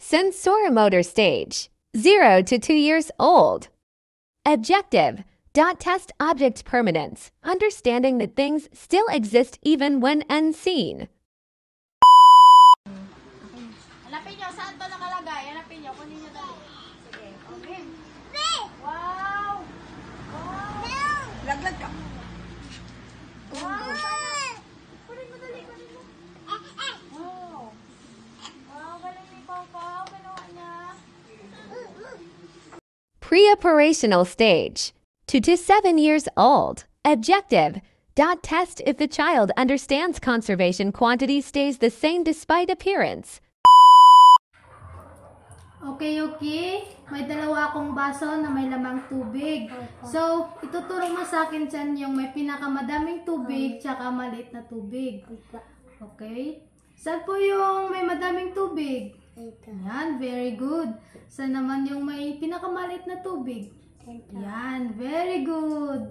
Sensoromotor stage, 0 to 2 years old. Objective, dot test object permanence, understanding that things still exist even when unseen. Hanapin nyo, saan to nakalagay? Hanapin nyo, kunin nyo dali. Sige, okay. Wow! Wow! Laglag ka. Wow! Kunin mo dali, kunin mo. Wow! Wow, galing ni Papa. Ginawa niya. Pre-operational stage, 2 to 7 years old. Objective, dot test if the child understands conservation quantity stays the same despite appearance. Okay. May dalawa akong baso na may lamang tubig. So, ituturo mo sa akin dyan yung may pinakamadaming tubig tsaka maliit na tubig. Okay? Saan po yung may madaming tubig? Yan, very good. Saan naman yung may pinakamaliit na tubig? Yan, very good.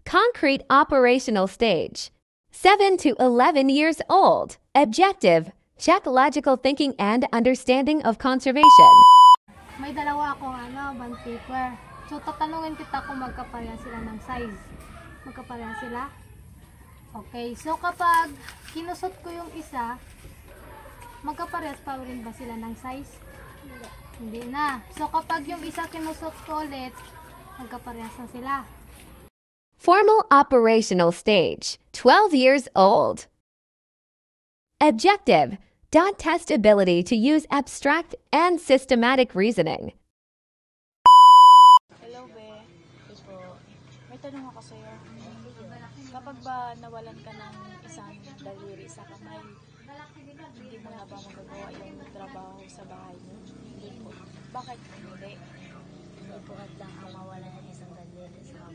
Concrete operational stage, 7 to 11 years old. Objective, check logical thinking and understanding of conservation. May dalawa akong bond paper. So, tatanungin kita kung magkapareha sila ng size. Magkapareha sila? Okay. So, kapag kinusot ko yung isa, magkaparehas pa rin ba sila ng size? Hindi na. So, kapag yung isa kinusot ko ulit, magkaparehas na sila. Formal operational stage, 12 years old. Objective, dot test ability to use abstract and systematic reasoning. Hello, Be. Yes po. May tanong ako sa'yo. Kapag ba nawalan ka ng isang daliri sa kamay, hindi mo na ba magagawa yung trabaho sa bahay mo? Hindi po. Bakit hindi? Bubuhat lang ang mawala ng isang daliri sa